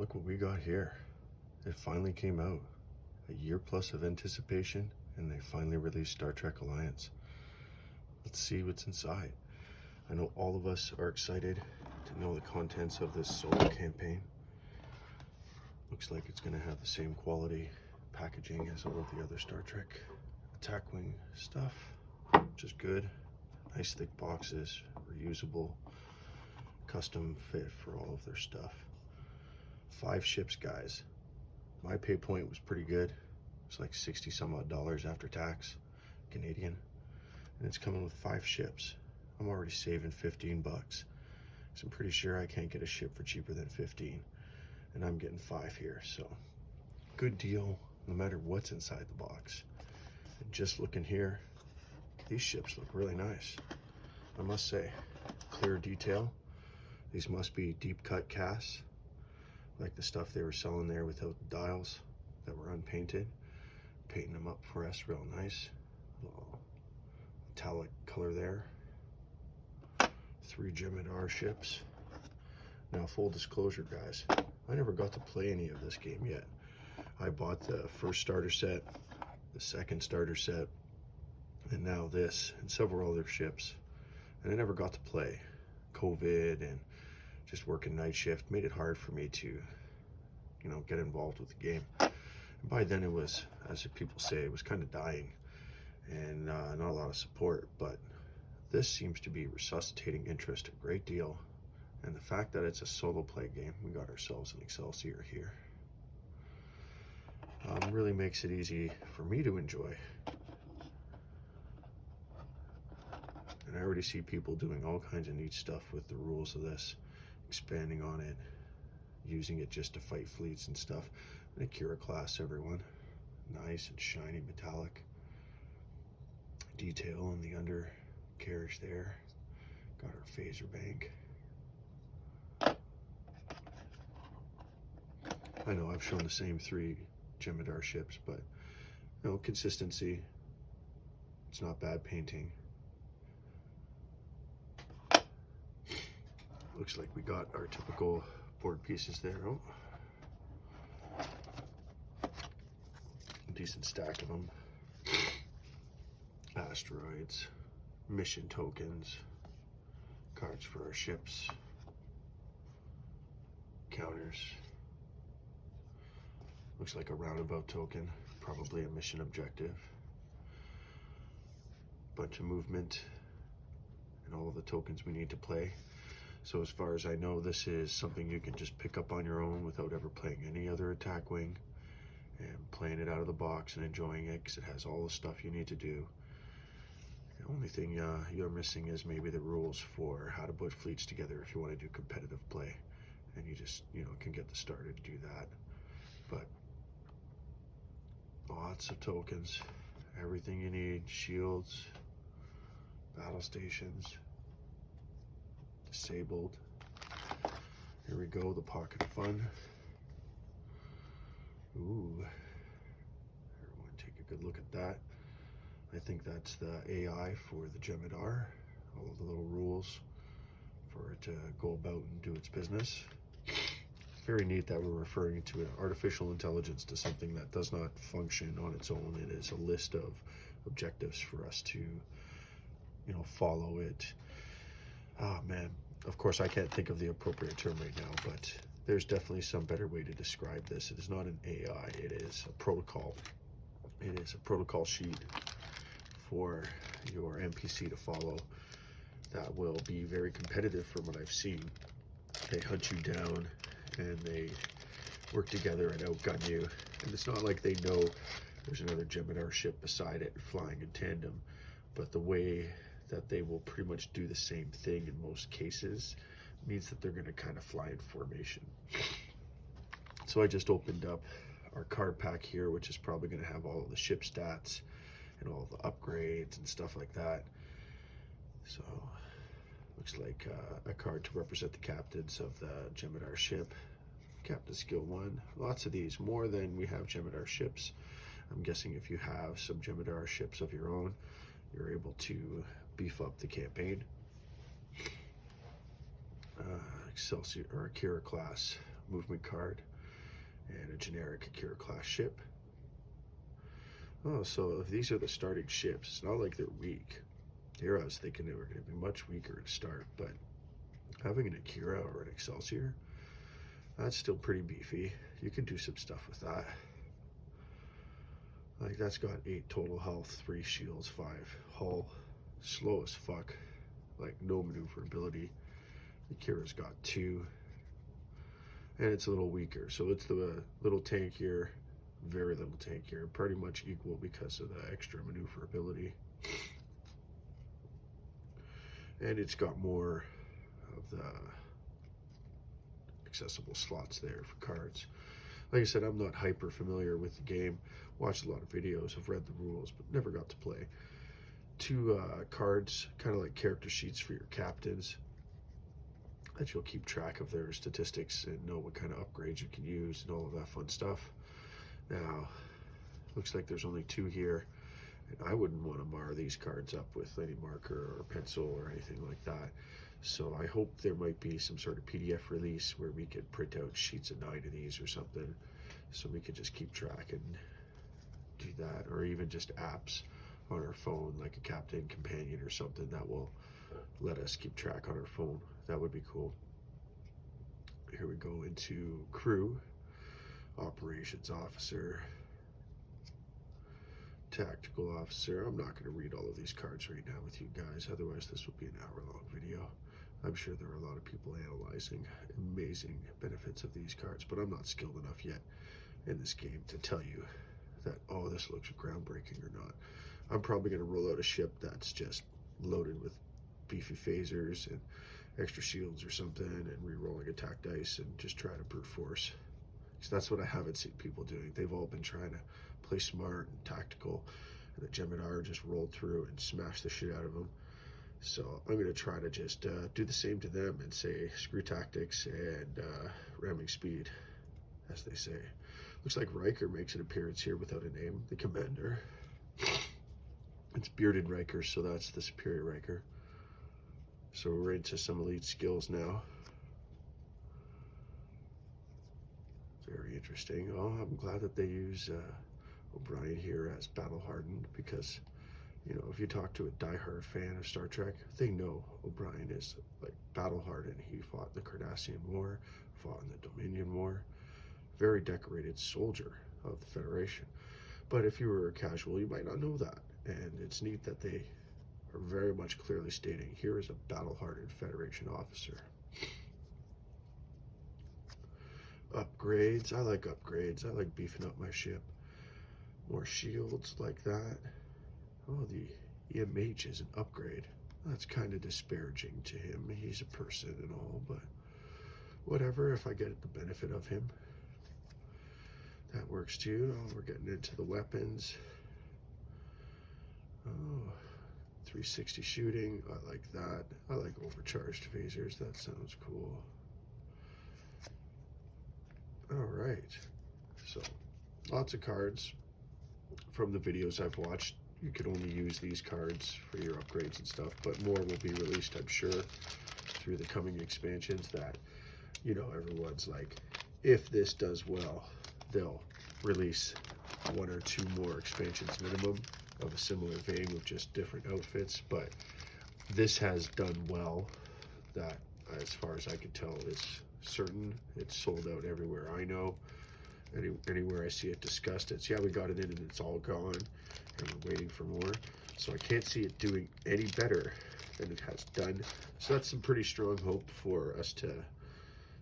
look what we got here. It finally came out. A year plus of anticipation, and they finally released Star Trek Alliance. Let's see what's inside. I know all of us are excited to know the contents of this solo campaign. Looks like it's going to have the same quality packaging as all of the other Star Trek attack wing stuff, which is good. Nice thick boxes, reusable, custom fit for all of their stuff. 5 ships, guys. My pay point was pretty good. It's like 60 some odd dollars after tax, Canadian. And it's coming with 5 ships. I'm already saving 15 bucks. So I'm pretty sure I can't get a ship for cheaper than 15. And I'm getting 5 here, so good deal no matter what's inside the box. And just looking here, these ships look really nice. I must say, clear detail. These must be deep cut casts, like the stuff they were selling there without the dials that were unpainted. Painting them up for us real nice. Little metallic color there. 3 Jem'Hadar ships. Now, full disclosure, guys, I never got to play any of this game yet. I bought the first starter set, the second starter set, and now this, and several other ships. And I never got to play. COVID and just working night shift made it hard for me to, get involved with the game. And by then it was, as people say, it was kind of dying and not a lot of support, but this seems to be resuscitating interest a great deal. And the fact that it's a solo play game, we got ourselves an Excelsior here, really makes it easy for me to enjoy. And I already see people doing all kinds of neat stuff with the rules of this, expanding on it, using it just to fight fleets and stuff. An Akira class, everyone. Nice and shiny metallic. Detail in the undercarriage there. Got our phaser bank. I know I've shown the same 3 Jem'Hadar ships, but consistency. It's not bad painting. Looks like we got our typical board pieces there. Oh, a decent stack of them. Asteroids, mission tokens, cards for our ships, counters. Looks like a roundabout token, probably a mission objective. Bunch of movement and all of the tokens we need to play. So as far as I know, this is something you can just pick up on your own without ever playing any other attack wing and playing it out of the box and enjoying it, because it has all the stuff you need to do. The only thing you're missing is maybe the rules for how to put fleets together if you want to do competitive play, and you just can get the starter to do that. But lots of tokens, everything you need, shields, battle stations, disabled. Here we go, the pocket of fun. Ooh, everyone take a good look at that. I think that's the AI for the Jem'Hadar, all of the little rules for it to go about and do its business. Very neat that we're referring to an artificial intelligence to something that does not function on its own. It is a list of objectives for us to, follow it. Oh man, of course I can't think of the appropriate term right now, but there's definitely some better way to describe this. It is not an AI, it is a protocol. It is a protocol sheet for your NPC to follow that will be very competitive from what I've seen. They hunt you down and they work together and outgun you. And it's not like they know there's another Jem'Hadar ship beside it flying in tandem, but the way that they will pretty much do the same thing in most cases means that they're going to kind of fly in formation. So I just opened up our card pack here, which is probably going to have all of the ship stats and all the upgrades and stuff like that. So looks like a card to represent the captains of the Jem'Hadar ship. Captain skill 1. Lots of these, more than we have Jem'Hadar ships. I'm guessing if you have some Jem'Hadar ships of your own, you're able to beef up the campaign. Excelsior or Akira class movement card. and a generic Akira class ship. Oh, so if these are the starting ships, it's not like they're weak. Here I was thinking they were going to be much weaker to start, but having an Akira or an Excelsior, that's still pretty beefy. You can do some stuff with that. Like, that's got 8 total health, 3 shields, 5 hull. Slow as fuck. Like, no maneuverability. The Akira's got 2. And it's a little weaker. So it's the little tankier, very little tankier. Pretty much equal because of the extra maneuverability. And it's got more of the accessible slots there for cards. Like I said, I'm not hyper familiar with the game. Watched a lot of videos, have read the rules, but never got to play. 2 cards, kind of like character sheets for your captains, that you'll keep track of their statistics and know what kind of upgrades you can use and all of that fun stuff. Now, looks like there's only 2 here, and I wouldn't want to mar these cards up with any marker or pencil or anything like that. So I hope there might be some sort of PDF release where we could print out sheets of 9 of these or something, so we could just keep track and do that, or even just apps on our phone, like a Captain Companion or something that will let us keep track on our phone. That would be cool. Here we go into crew, operations officer, tactical officer. I'm not going to read all of these cards right now with you guys, otherwise this will be an hour-long video. I'm sure there are a lot of people analyzing amazing benefits of these cards, but I'm not skilled enough yet in this game to tell you that, oh, this looks groundbreaking or not. I'm probably going to roll out a ship that's just loaded with beefy phasers and extra shields or something, and re-rolling attack dice and just try to brute force. So that's what I haven't seen people doing. They've all been trying to play smart and tactical, and the Jem'Hadar just rolled through and smashed the shit out of them. So I'm going to try to just do the same to them and say screw tactics and ramming speed, as they say. Looks like Riker makes an appearance here without a name, the commander. It's bearded Riker, so that's the superior Riker. So we're into some elite skills now. Very interesting. Oh, I'm glad that they use O'Brien here as battle hardened, because, you know, if you talk to a diehard fan of Star Trek, they know O'Brien is like battle hardened. He fought in the Cardassian War, fought in the Dominion War. Very decorated soldier of the Federation. But if you were a casual, you might not know that. And it's neat that they are very much clearly stating, here is a battle-hardened Federation officer. Upgrades. I like upgrades. I like beefing up my ship. More shields like that. Oh, the EMH is an upgrade. That's kind of disparaging to him. He's a person and all, but whatever, if I get the benefit of him. That works too. Oh, we're getting into the weapons. Oh, 360 shooting. I like that. I like overcharged phasers. That sounds cool. All right. So, lots of cards. From the videos I've watched, you could only use these cards for your upgrades and stuff, but more will be released, I'm sure, through the coming expansions that, you know, everyone's like, if this does well, they'll release 1 or 2 more expansions minimum of a similar vein with just different outfits. But this has done well. That, as far as I can tell, is certain. It's sold out everywhere I know. Anywhere I see it discussed, it's, yeah, we got it in and it's all gone, and we're waiting for more. So I can't see it doing any better than it has done. So that's some pretty strong hope for us to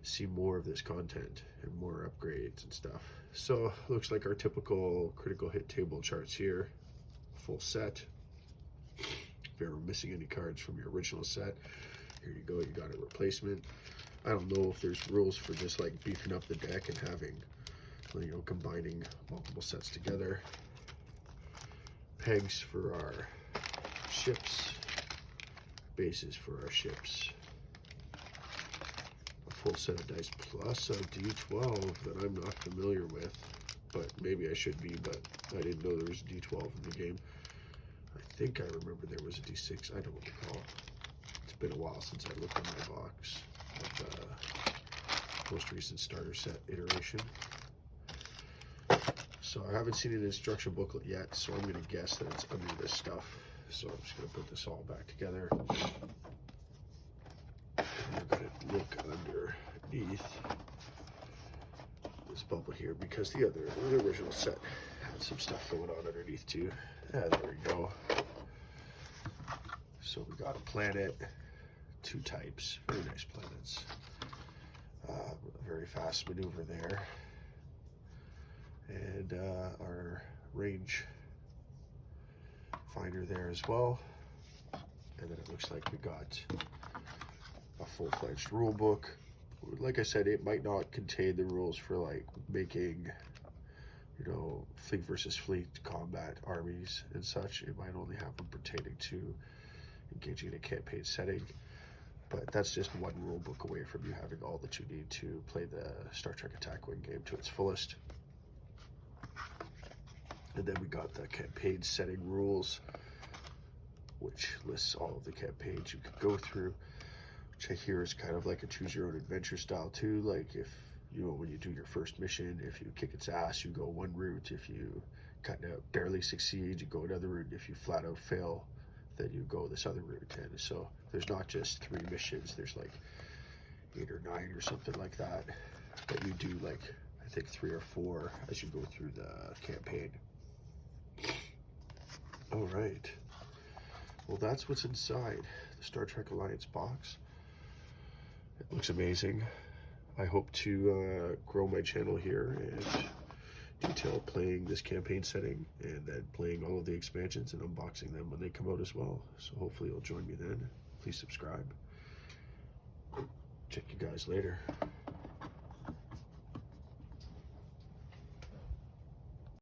see more of this content and more upgrades and stuff. So looks like our typical critical hit table charts here. Full set. If you're missing any cards from your original set, here you go, you got a replacement. I don't know if there's rules for just like beefing up the deck and having, you know, combining multiple sets together. Pegs for our ships, bases for our ships. A full set of dice plus a D12 that I'm not familiar with, but maybe I should be, but I didn't know there was a D12 in the game. I think I remember there was a D6, I don't recall. It's been a while since I looked in my box of the most recent starter set iteration. So I haven't seen an instruction booklet yet, so I'm going to guess that it's under this stuff. So I'm just going to put this all back together. And we're going to look underneath this bubble here, because the original set had some stuff going on underneath too. There we go. So we got a planet, 2 types, very nice planets. Very fast maneuver there. And our range finder there as well. And then it looks like we got a full-fledged rule book. Like I said, it might not contain the rules for like making, you know, fleet versus fleet combat armies and such. It might only have them pertaining to engaging in a campaign setting. But that's just one rule book away from you having all that you need to play the Star Trek Attack Wing game to its fullest. And then we got the campaign setting rules, which lists all of the campaigns you could go through, which I hear is kind of like a choose your own adventure style too. Like, if, you know, when you do your first mission, if you kick its ass, you go one route. If you kind of barely succeed, you go another route. If you flat out fail, then you go this other route. And so there's not just 3 missions, there's like 8 or 9 or something like that you do, like I think 3 or 4 as you go through the campaign. All right, well, that's what's inside the Star Trek Alliance box. It looks amazing. I hope to grow my channel here and detail playing this campaign setting, and then playing all of the expansions and unboxing them when they come out as well. So hopefully you'll join me then. Please subscribe. Check you guys later.